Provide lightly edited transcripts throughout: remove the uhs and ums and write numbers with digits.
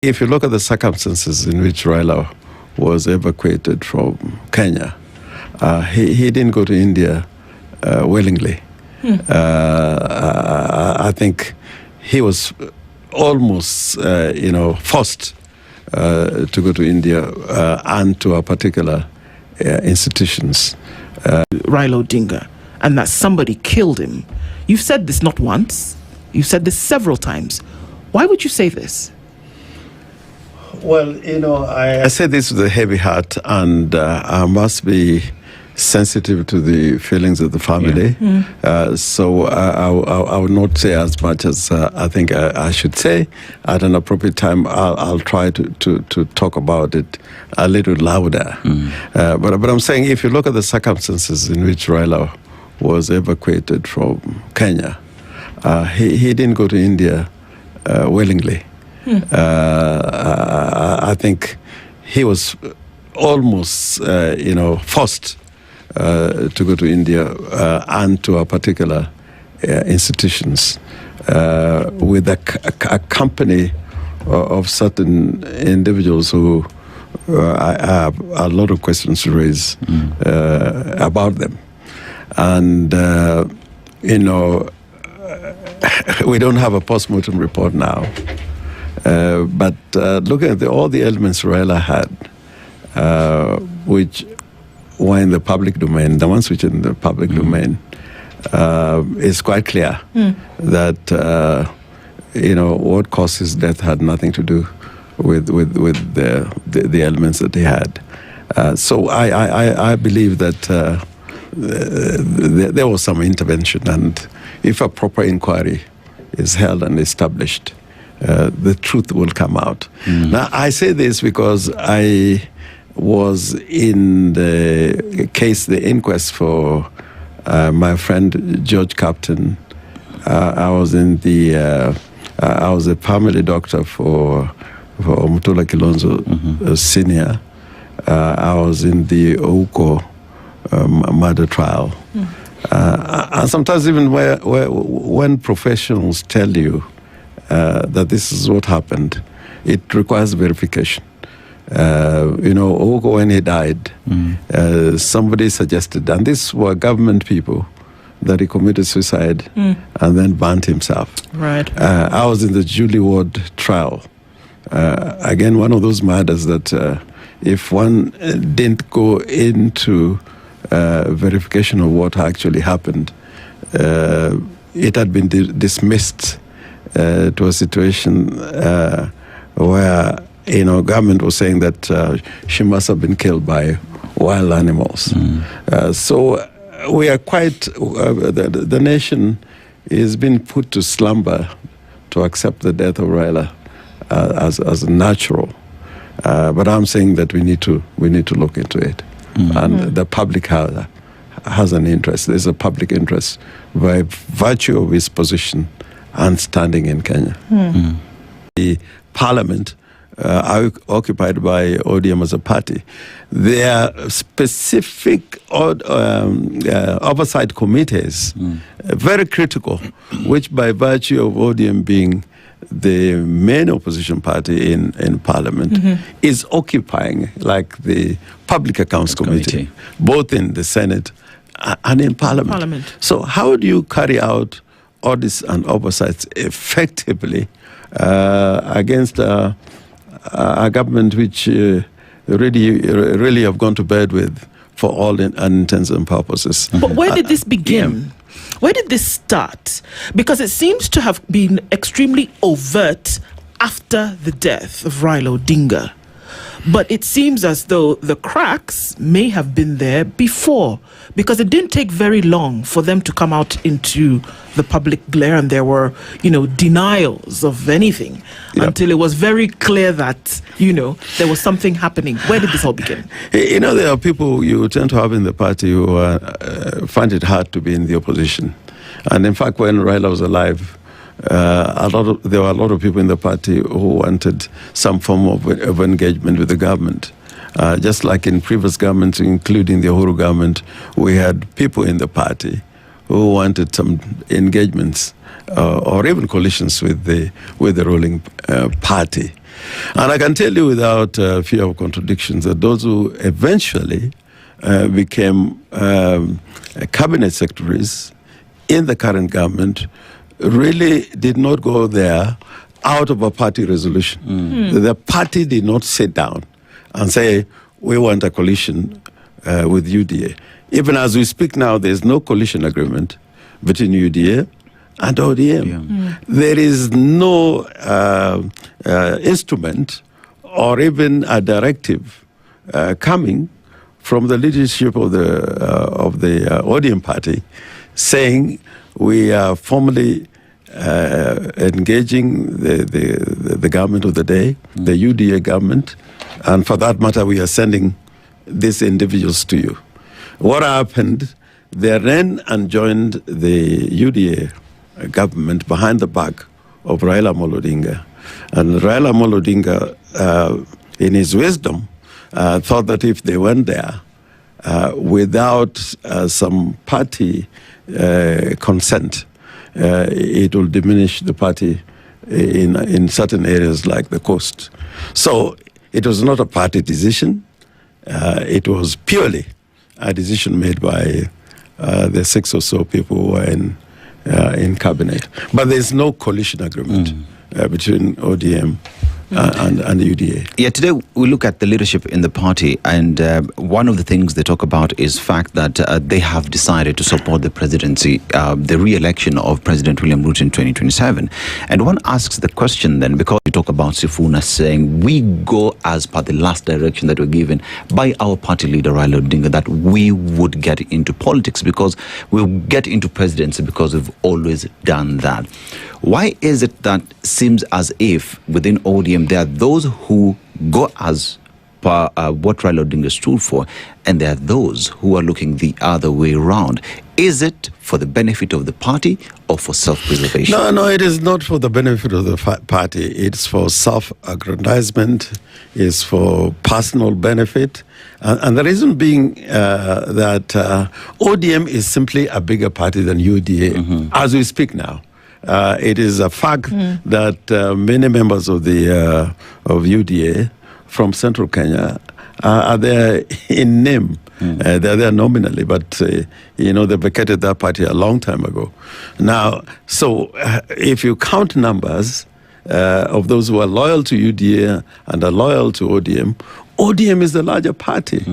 If you look at the circumstances in which Raila was evacuated from Kenya, he didn't go to India willingly. I think he was almost, forced to go to India and to a particular institutions. Raila Odinga, and that somebody killed him. You've said this not once. You've said this several times. Why would you say this? Well, I say this with a heavy heart, and I must be sensitive to the feelings of the family. So I will not say as much as I think I should say. At an appropriate time, I'll try to talk about it a little louder. But I'm saying, if you look at the circumstances in which Raila was evacuated from Kenya, he didn't go to India willingly. I think he was almost, forced to go to India and to a particular institutions with a company of certain individuals who I have a lot of questions to raise about them. And, we don't have a post-mortem report now. But looking at all the elements Raila had, which were in the public domain, the ones which are in the public domain, it's quite clear that, what caused his death had nothing to do with the elements that he had. So I believe that there was some intervention, and if a proper inquiry is held and established, the truth will come out. Now, I say this because I was in the case, the inquest for my friend George Captain. I was in I was a family doctor for Mutula Kalonzo Senior. I was in the Oko murder trial. And sometimes even when professionals tell you that this is what happened, it requires verification. Oko, when he died, somebody suggested, and these were government people, that he committed suicide and then burnt himself. Right. I was in the Julie Ward trial. Again, one of those murders that if one didn't go into verification of what actually happened, it had been dismissed to a situation where government was saying that she must have been killed by wild animals. So we are quite, the nation is being put to slumber to accept the death of Raila as natural. But I'm saying that we need to look into it. And the public has an interest. There's a public interest by virtue of his position and standing in Kenya. The parliament are occupied by ODM as a party. There are specific oversight committees, very critical, which by virtue of ODM being the main opposition party in parliament, is occupying, like the Public Accounts Committee, both in the Senate and in parliament. So how do you carry out audits and oversights effectively against a government which really have gone to bed with for all intents and purposes? But where did this begin? Where did this start? Because it seems to have been extremely overt after the death of Raila Odinga. But it seems as though the cracks may have been there before, because it didn't take very long for them to come out into the public glare, and there were, denials of anything until it was very clear that, there was something happening. Where did this all begin? There are people you tend to have in the party who find it hard to be in the opposition. And in fact, when Raila was alive, there were a lot of people in the party who wanted some form of engagement with the government. Just like in previous governments, including the Uhuru government, we had people in the party who wanted some engagements or even coalitions with the ruling party. And I can tell you without fear of contradictions that those who eventually became cabinet secretaries in the current government really did not go there out of a party resolution. The party did not sit down and say, we want a coalition with UDA. Even as we speak now, there's no coalition agreement between UDA and ODM. There is no instrument or even a directive coming from the leadership of the ODM party saying we are formally engaging the government of the day, the UDA government, and for that matter, we are sending these individuals to you. What happened? They ran and joined the UDA government behind the back of Raila Odinga. And Raila Odinga, in his wisdom, thought that if they went there without some party consent, it will diminish the party in certain areas like the coast. So it was not a party decision. It was purely a decision made by the 6 or so people who were in cabinet. But there's no coalition agreement between ODM and the UDA. Yeah, today we look at the leadership in the party, and one of the things they talk about is fact that they have decided to support the presidency, the re-election of President William Ruto in 2027. And one asks the question then, because we talk about Sifuna saying we go as per the last direction that were given by our party leader Raila Odinga, that we would get into politics because we'll get into presidency because we've always done that. Why is it that seems as if within ODM there are those who go as per what Raila Odinga stood for, and there are those who are looking the other way around? Is it for the benefit of the party or for self-preservation? No, it is not for the benefit of the party. It's for self-aggrandizement. It's for personal benefit. And the reason being that ODM is simply a bigger party than UDA as we speak now. It is a fact that many members of the of UDA from Central Kenya are there in name. They're there nominally, but they vacated that party a long time ago. Now, so if you count numbers of those who are loyal to UDA and are loyal to ODM, ODM is the larger party.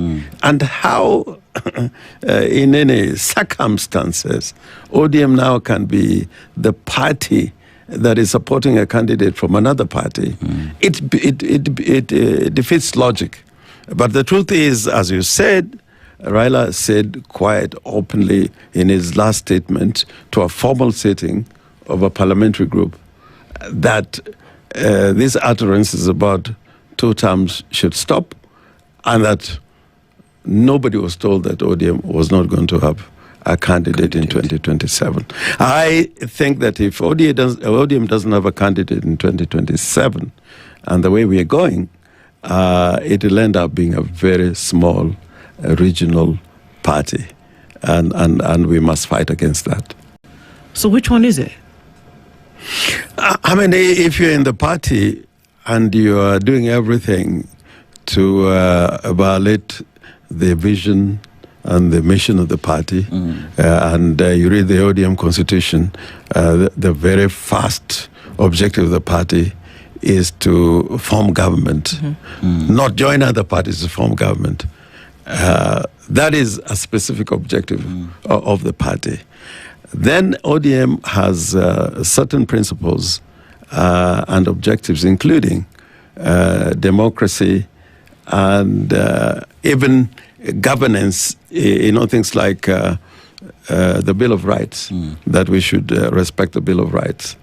And how, in any circumstances, ODM now can be the party that is supporting a candidate from another party, it defeats logic. But the truth is, as you said, Raila said quite openly in his last statement to a formal sitting of a parliamentary group that these utterances about 2 terms should stop, and that nobody was told that ODM was not going to have a candidate in 2027. I think that if ODM doesn't have a candidate in 2027, and the way we are going, it will end up being a very small regional party, and we must fight against that. So which one is it? I mean, if you're in the party and you are doing everything to violate the vision and the mission of the party, and you read the ODM constitution, the very first objective of the party is to form government, not join other parties to form government. That is a specific objective of the party. Then ODM has certain principles and objectives, including democracy and even governance, things like the Bill of Rights, that we should respect the Bill of Rights.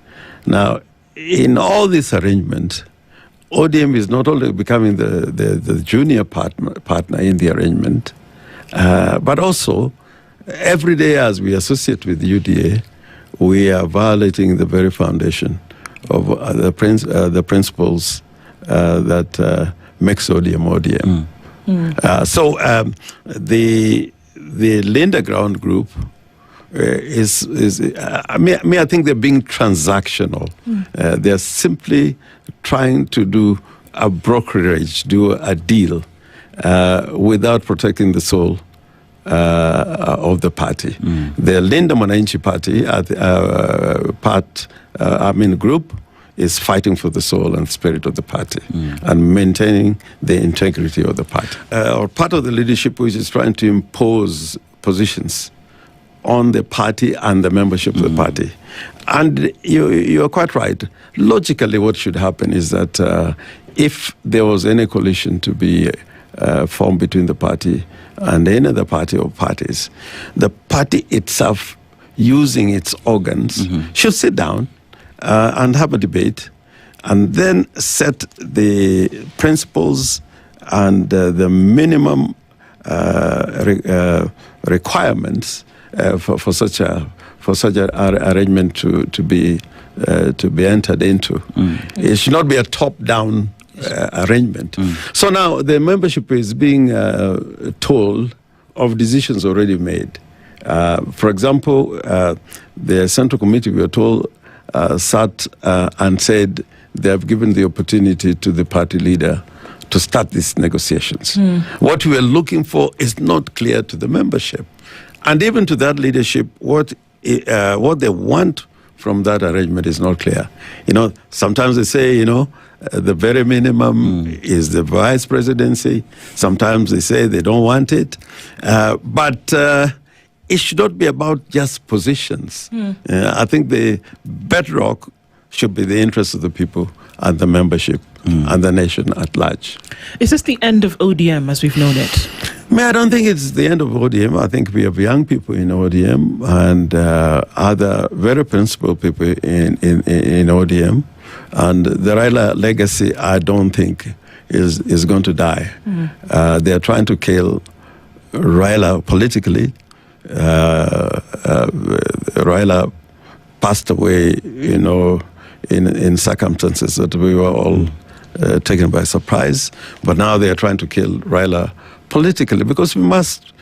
Now, in all this arrangement, ODM is not only becoming the junior partner in the arrangement, but also every day as we associate with UDA, we are violating the very foundation of the principles that makes ODM ODM. So the Linda Ground Group I think they're being transactional. They're simply trying to do a brokerage, do a deal without protecting the soul of the party. The Linda Mwananchi Party, group, is fighting for the soul and spirit of the party and maintaining the integrity of the party. Or part of the leadership which is trying to impose positions on the party and the membership of the party. And you're quite right. Logically, what should happen is that if there was any coalition to be formed between the party and any other party or parties, the party itself, using its organs, should sit down and have a debate and then set the principles and the minimum requirements for such a arrangement to be entered into. It should not be a top-down arrangement. So now the membership is being told of decisions already made. For example, the Central Committee, we were told, sat and said they have given the opportunity to the party leader to start these negotiations. What we are looking for is not clear to the membership. And even to that leadership, what they want from that arrangement is not clear. Sometimes they say, the very minimum is the vice presidency. Sometimes they say they don't want it. But it should not be about just positions. I think the bedrock should be the interests of the people and the membership and the nation at large. Is this the end of ODM as we've known it? I don't think it's the end of ODM. I think we have young people in ODM and other very principled people in ODM. And the Raila legacy, I don't think, is going to die. They are trying to kill Raila politically. Raila passed away, in circumstances that we were all taken by surprise. But now they are trying to kill Raila politically because we must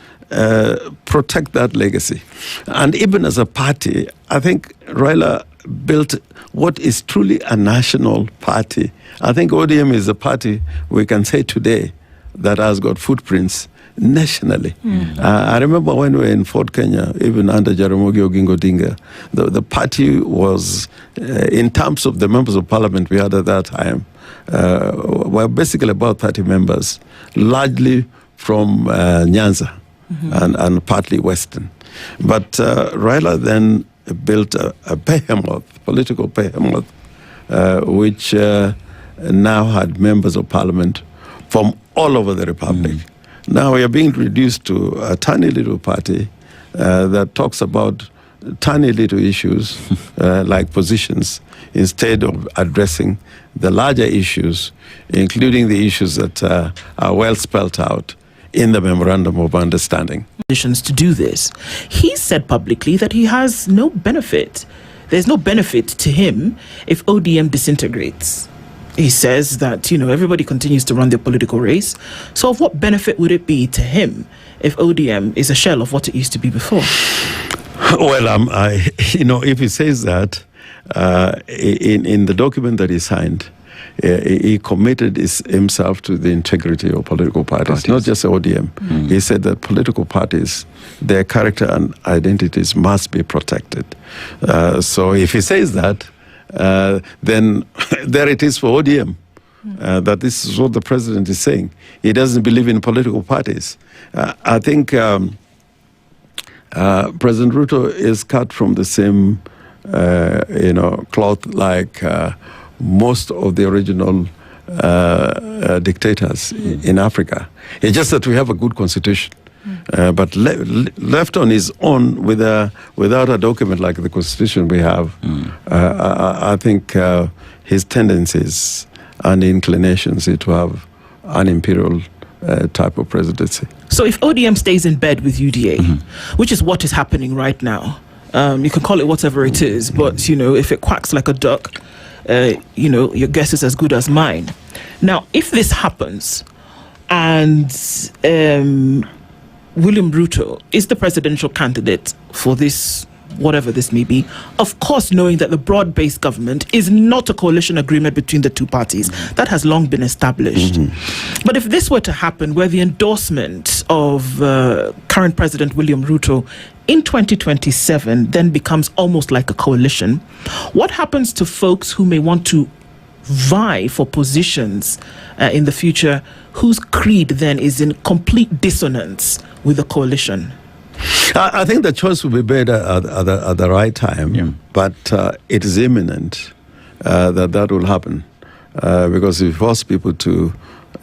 protect that legacy. And even as a party, I think Raila built what is truly a national party. I think ODM is a party we can say today that has got footprints nationally. I remember when we were in Fort Kenya, even under Jaramogi Oginga Odinga, the party was, in terms of the members of parliament we had at that time, were basically about 30 members, largely from Nyanza and partly Western. But Raila then built a behemoth, political behemoth, which now had members of parliament from all over the republic. Now we are being reduced to a tiny little party that talks about tiny little issues like positions instead of addressing the larger issues, including the issues that are well spelled out in the Memorandum of Understanding. To do this, he said publicly that he has no benefit. There's no benefit to him if ODM disintegrates. He says that, everybody continues to run their political race. So of what benefit would it be to him if ODM is a shell of what it used to be before? Well, if he says that, in the document that he signed, he committed himself to the integrity of political parties, not just ODM. He said that political parties, their character and identities must be protected. So if he says that, then there it is for ODM, that this is what the president is saying. He doesn't believe in political parties. I think President Ruto is cut from the same cloth like most of the original dictators in Africa. It's just that we have a good constitution. But left on his own without a document like the constitution we have, I think his tendencies and inclinations to have an imperial type of presidency. So if ODM stays in bed with UDA, which is what is happening right now, you can call it whatever it is, but if it quacks like a duck, your guess is as good as mine. Now, if this happens and William Ruto is the presidential candidate for this, whatever this may be, of course knowing that the broad-based government is not a coalition agreement between the two parties. That has long been established. But if this were to happen, where the endorsement of current President William Ruto in 2027 then becomes almost like a coalition, what happens to folks who may want to vie for positions in the future whose creed then is in complete dissonance with the coalition? I think the choice will be made at the right time, but it is imminent that will happen because if you force people to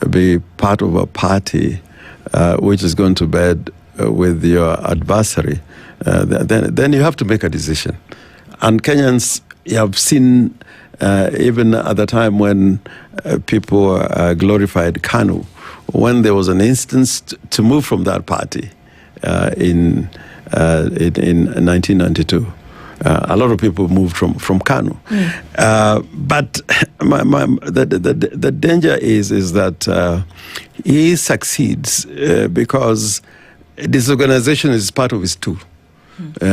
be part of a party which is going to bed with your adversary, then you have to make a decision. And Kenyans, you have seen even at the time when people glorified KANU, when there was an instance to move from that party in 1992. A lot of people moved from KANU. But the danger is that he succeeds because disorganization is part of his tool.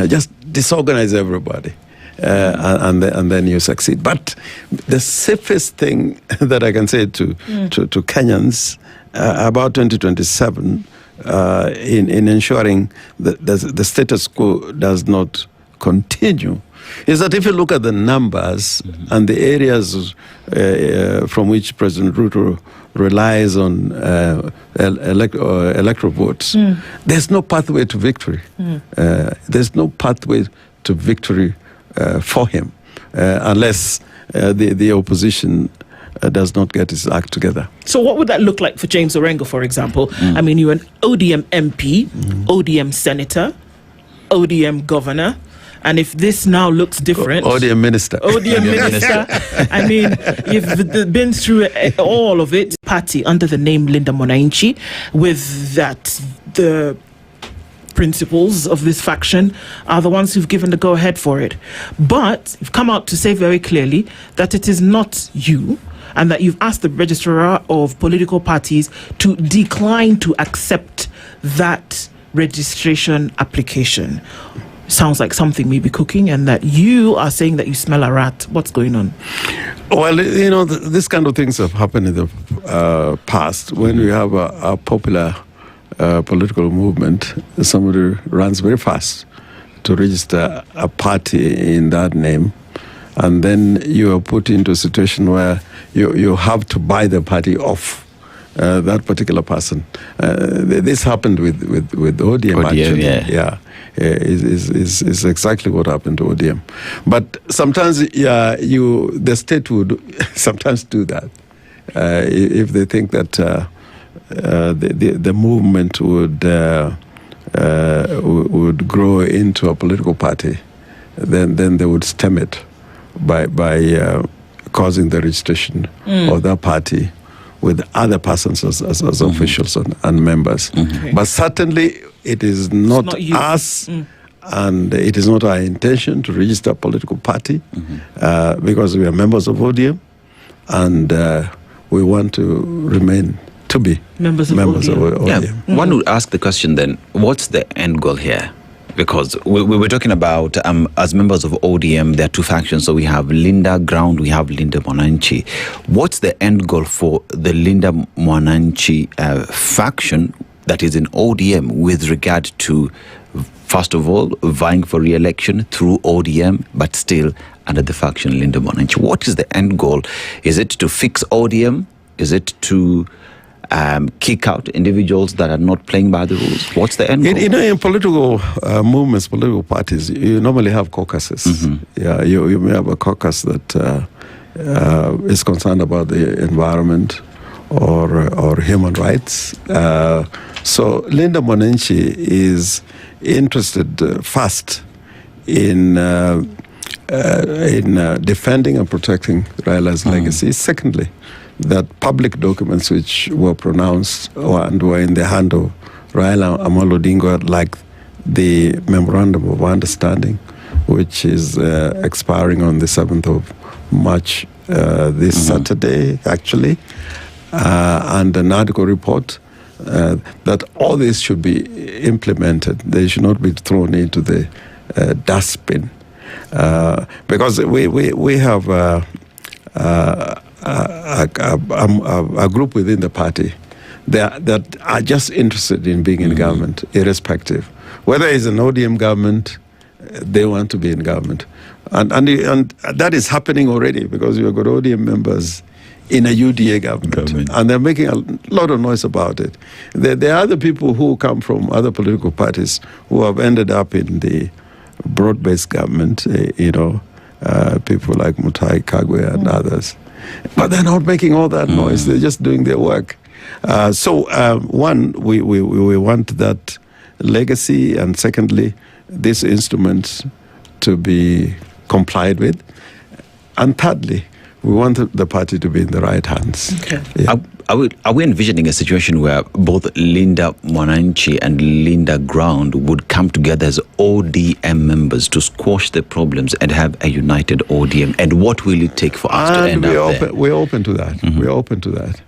Just disorganize everybody. And then you succeed. But the safest thing that I can say to Kenyans about 2027 in ensuring that the status quo does not continue is that if you look at the numbers and the areas from which President Ruto relies on electoral votes, there's no pathway to victory. There's no pathway to victory for him unless the opposition does not get its act together. So what would that look like for James Orengo, for example? I mean, you're an ODM MP, ODM senator, ODM governor, and if this now looks different... ODM minister. ODM minister. I mean, you've been through all of it. Party under the name Linda Mwananchi, with that the principles of this faction are the ones who've given the go-ahead for it. But you've come out to say very clearly that it is not you, and that you've asked the registrar of political parties to decline to accept that registration application. Sounds like something may be cooking, and that you are saying that you smell a rat. What's going on? Well, you know, this kind of things have happened in the past. When we have a popular political movement, somebody runs very fast to register a party in that name, and then you are put into a situation where you have to buy the party off that particular person. This happened with ODM actually. Yeah. Is exactly what happened to ODM. But sometimes the state would sometimes do that if they think that the movement would grow into a political party, then they would stem it by causing the registration of that party with other persons as officials and members. But certainly it is not us, and it is not our intention to register a political party because we are members of ODM, and we want to remain to be members of ODM. Yeah. One would ask the question then, what's the end goal here? Because we were talking about, as members of ODM, there are two factions. So we have Linda Ground, we have Linda Mwananchi. What's the end goal for the Linda Mwananchi faction that is in ODM with regard to, first of all, vying for re-election through ODM, but still under the faction Linda Mwananchi? What is the end goal? Is it to fix ODM? Is it to kick out individuals that are not playing by the rules? What's the end goal? In political movements, political parties, you normally have caucuses. Yeah, you may have a caucus that is concerned about the environment or human rights. So Linda Mwananchi is interested first in defending and protecting Raila's legacy. Secondly, that public documents which were pronounced and were in the hand of Raila Odinga, like the Memorandum of Understanding, which is expiring on the 7th of March this Saturday, actually, and an article report that all this should be implemented. They should not be thrown into the dustbin. Because we have a group within the party that are just interested in being in government, irrespective. Whether it's an ODM government, they want to be in government. And that is happening already, because you've got ODM members in a UDA government. And they're making a lot of noise about it. There are other people who come from other political parties who have ended up in the broad-based government, people like Mutahi Kagwe and others. But they're not making all that noise. They're just doing their work. One, we want that legacy, and secondly, these instruments to be complied with. And thirdly, we want the party to be in the right hands. Okay. Yeah. Are we envisioning a situation where both Linda Mwananchi and Linda Ground would come together as ODM members to squash the problems and have a united ODM? And what will it take for us to end up there? We're open to that. We're open to that.